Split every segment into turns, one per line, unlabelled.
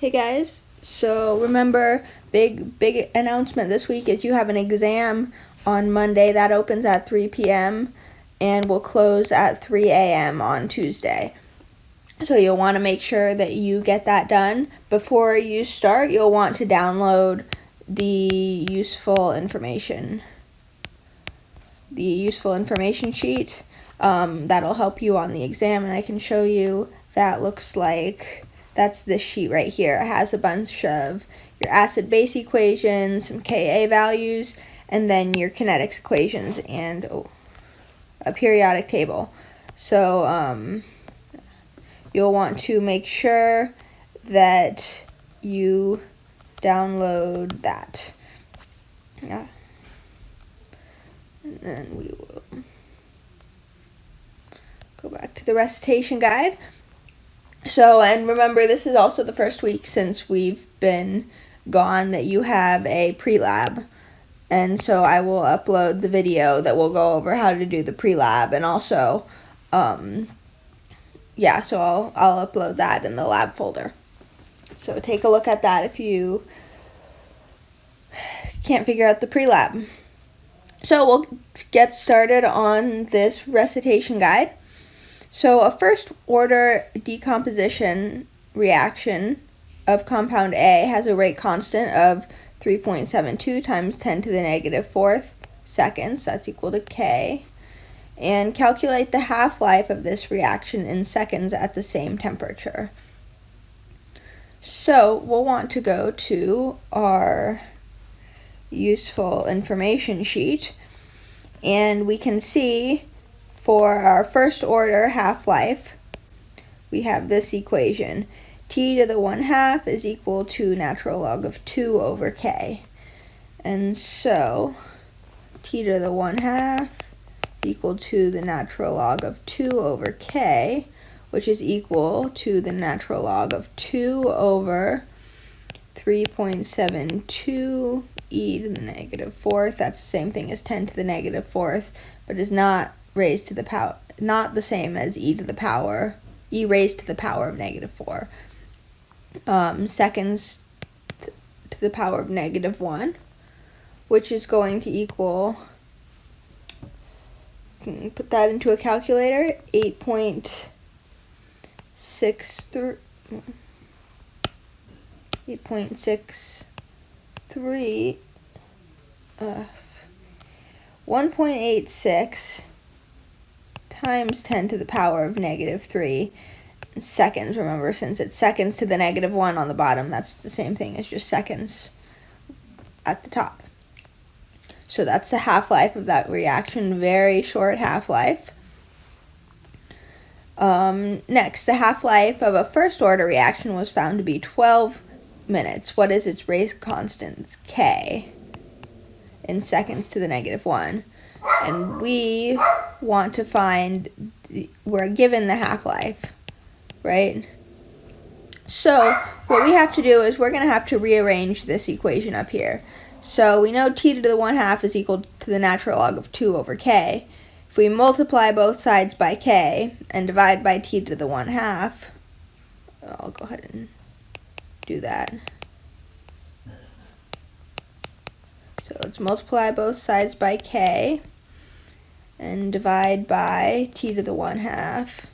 Hey guys, so remember, big announcement this week is you have an exam on Monday that opens at 3 p.m. and will close at 3 a.m. on Tuesday. So you'll want to make sure that you get that done. Before you start, you'll want to download the useful information sheet. That'll help you on the exam, and I can show you. That looks like that's this sheet right here. It has a bunch of your acid-base equations, some Ka values, and then your kinetics equations and a periodic table. So you'll want to make sure that you download that. Yeah. And then we will go back to the recitation guide. So, and remember, this is also the first week since we've been gone that you have a pre-lab. And so I will upload the video that will go over how to do the pre-lab, and also, so I'll upload that in the lab folder. So take a look at that if you can't figure out the pre-lab. So we'll get started on this recitation guide. So a first order decomposition reaction of compound A has a rate constant of 3.72 times 10 to the negative fourth seconds. That's equal to K. And calculate the half-life of this reaction in seconds at the same temperature. So we'll want to go to our useful information sheet, and we can see for our first order half-life, we have this equation. T to the 1/2 is equal to natural log of 2 over K. And so T to the 1/2 is equal to the natural log of 2 over K, which is equal to the natural log of 2 over 3.72 e to the negative fourth. That's the same thing as 10 to the negative fourth, but is not raised to the power, not the same as e raised to the power of negative 4. Seconds to the power of negative 1, which is going to equal, put that into a calculator, 8.63 1.86 times 10 to the power of negative 3 seconds. Remember, since it's seconds to the negative 1 on the bottom, that's the same thing as just seconds at the top. So that's the half-life of that reaction, very short half-life. Next, the half-life of a first-order reaction was found to be 12 minutes. What is its rate constant? It's K in seconds to the negative 1. And we want to find, we're given the half-life, right? So what we have to do is we're going to have to rearrange this equation up here. So we know T to the 1/2 is equal to the natural log of 2 over K. If we multiply both sides by K and divide by T to the 1/2, I'll go ahead and do that. So let's multiply both sides by K and divide by T to the 1/2.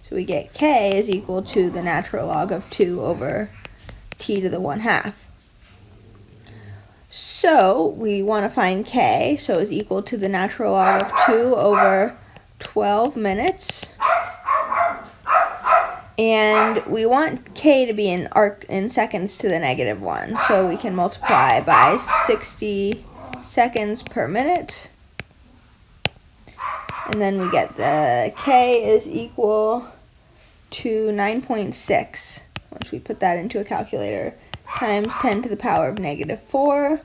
So we get K is equal to the natural log of 2 over T to the 1/2. So we want to find K, so is equal to the natural log of 2 over 12 minutes. And we want K to be in seconds to the negative 1, so we can multiply by 60 seconds per minute. And then we get the K is equal to 9.6, once we put that into a calculator, times 10 to the power of negative 4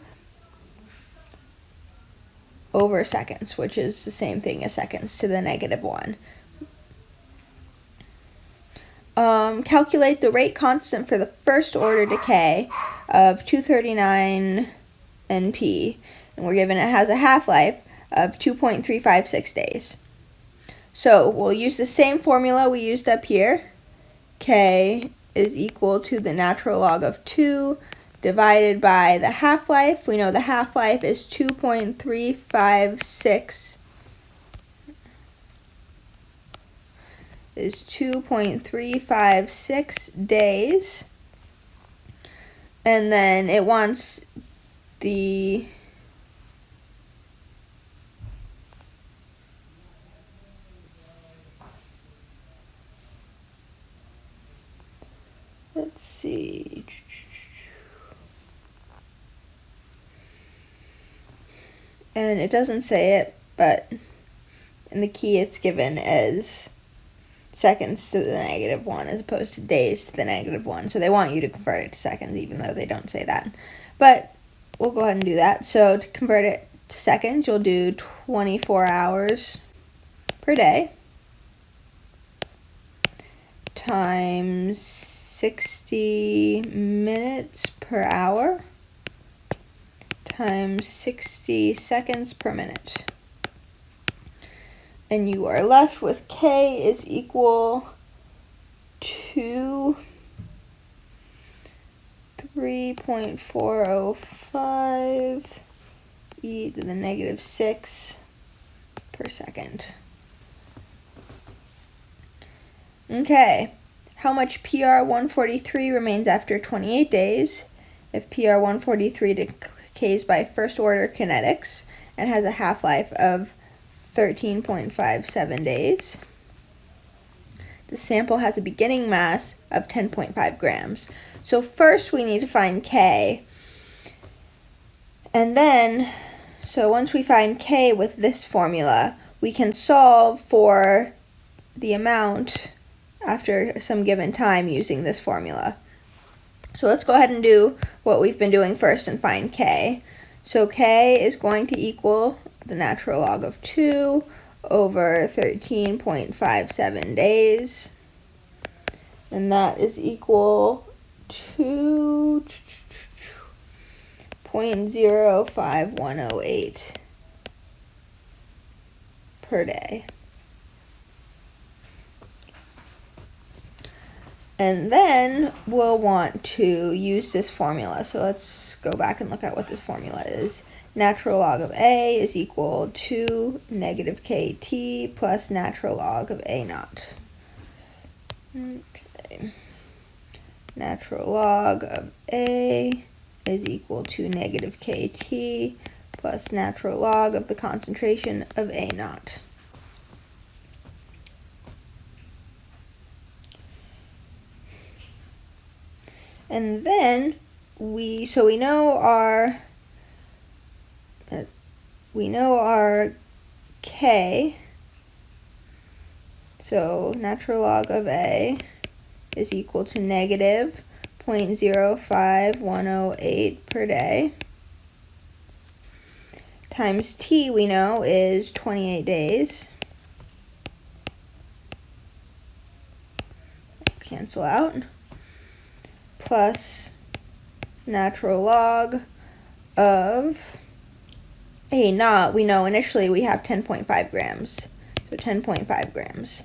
over seconds, which is the same thing as seconds to the negative 1. Calculate the rate constant for the first order decay of 239 NP, and we're given it has a half-life of 2.356 days. So we'll use the same formula we used up here. K is equal to the natural log of 2 divided by the half-life. We know the half-life is 2.356 days. And then it wants the let's see. And it doesn't say it, but in the key it's given as seconds to the -1 as opposed to days to the -1. So they want you to convert it to seconds even though they don't say that. But we'll go ahead and do that. So to convert it to seconds, you'll do 24 hours per day times 60 minutes per hour times 60 seconds per minute. And you are left with K is equal to 3.405 e to the -6 per second. Okay, how much PR143 remains after 28 days if PR143 decays by first order kinetics and has a half-life of 13.57 days. The sample has a beginning mass of 10.5 grams. So first we need to find K. And then, so once we find K with this formula, we can solve for the amount after some given time using this formula. So let's go ahead and do what we've been doing first and find K. So K is going to equal the natural log of 2 over 13.57 days. And that is equal to 0.05108 per day. And then we'll want to use this formula. So let's go back and look at what this formula is. Natural log of A is equal to -KT plus natural log of A naught. Okay. Natural log of A is equal to -KT plus natural log of the concentration of A naught. And then we know our K. So natural log of A is equal to -0.05108 per day times T we know is 28 days. Cancel out. Plus natural log of A naught, we know initially we have 10.5 grams. So 10.5 grams.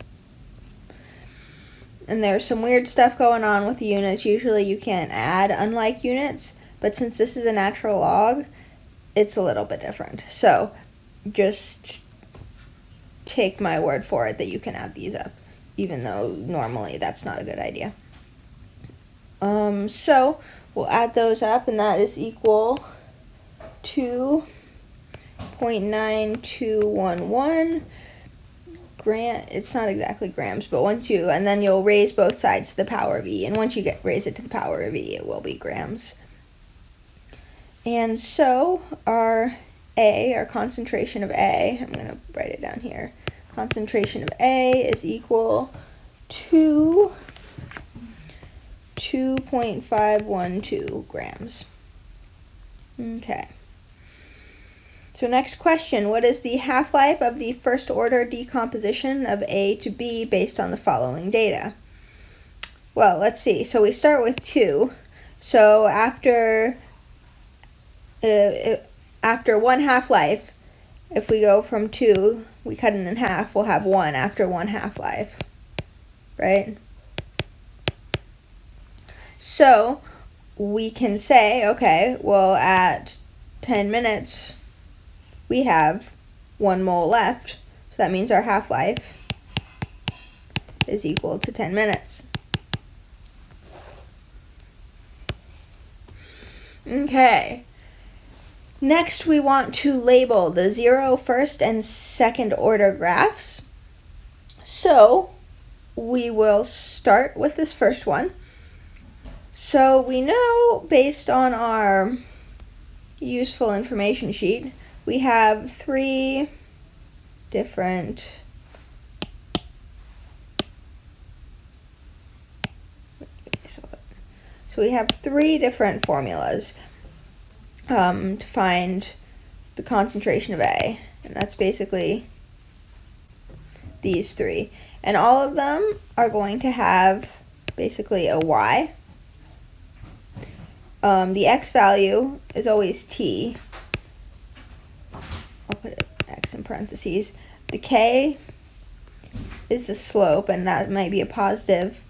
And there's some weird stuff going on with the units. Usually you can't add unlike units, but since this is a natural log, it's a little bit different. So just take my word for it that you can add these up, even though normally that's not a good idea. So we'll add those up, and that is equal to 0.9211 it's not exactly grams, but and then you'll raise both sides to the power of E, and once you raise it to the power of E, it will be grams. And so our concentration of A, I'm going to write it down here, concentration of A is equal to 2.512 grams. Okay. So next question, what is the half-life of the first order decomposition of A to B based on the following data? Well, let's see. So we start with 2. So after one half-life, if we go from 2, we cut it in half, we'll have 1 after 1 half-life, right? So we can say, okay, well, at 10 minutes, we have 1 mole left. So that means our half-life is equal to 10 minutes. Okay. Next, we want to label the 0, first, and second order graphs. So we will start with this first one. So we know, based on our useful information sheet, we have 3 different so we have 3 different formulas to find the concentration of A, and that's basically these 3, and all of them are going to have basically a Y. The X value is always T. I'll put X in parentheses. The K is the slope, and that might be a positive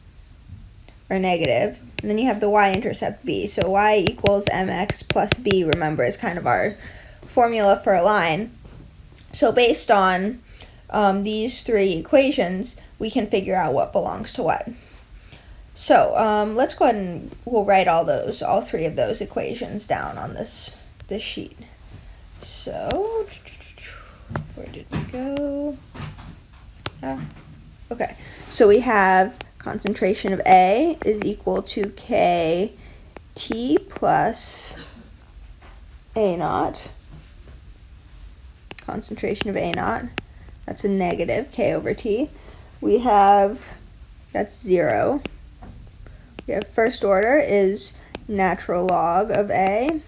or negative. And then you have the y-intercept B. So y equals mx plus b, remember, is kind of our formula for a line. So based on these 3 equations, we can figure out what belongs to what. So let's go ahead and we'll write all 3 of those equations down on this sheet. So where did we go? Okay, so we have concentration of A is equal to KT plus A naught. Concentration of A naught, that's a negative K over T. We have, that's 0. We have first order is natural log of A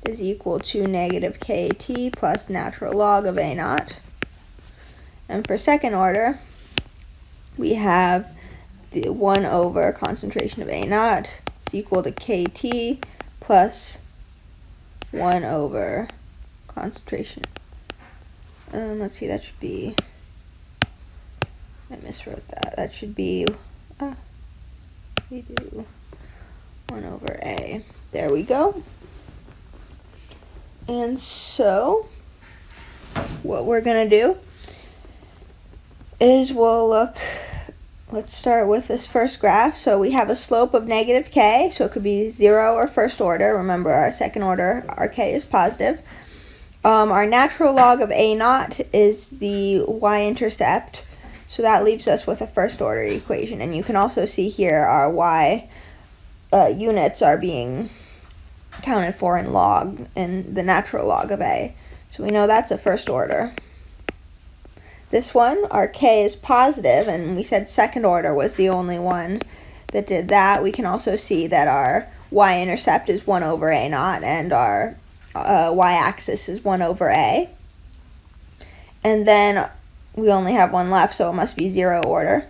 is equal to negative KT plus natural log of A naught. And for second order, we have the 1 over concentration of A naught is equal to KT plus 1 over concentration. Let's see, that should be, I miswrote that. That should be, we do 1 over A. There we go. And so, what we're going to do is we'll look, let's start with this first graph. So we have a slope of negative K, so it could be 0 or first order. Remember, our second order, our K is positive. Our natural log of A naught is the y-intercept, so that leaves us with a first order equation. And you can also see here our y units are being accounted for in log, in the natural log of A. So we know that's a first order. This one, our K is positive, and we said second order was the only one that did that. We can also see that our y-intercept is 1 over A naught, and our y-axis is 1 over A. And then we only have one left, so it must be 0 order.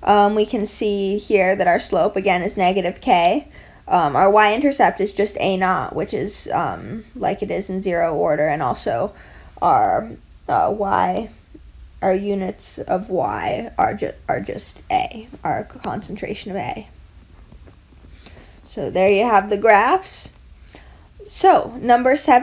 We can see here that our slope, again, is negative K. Our y-intercept is just A naught, which is like it is in 0 order, and also our our units of y are just A, our concentration of A. So there you have the graphs. So number 7.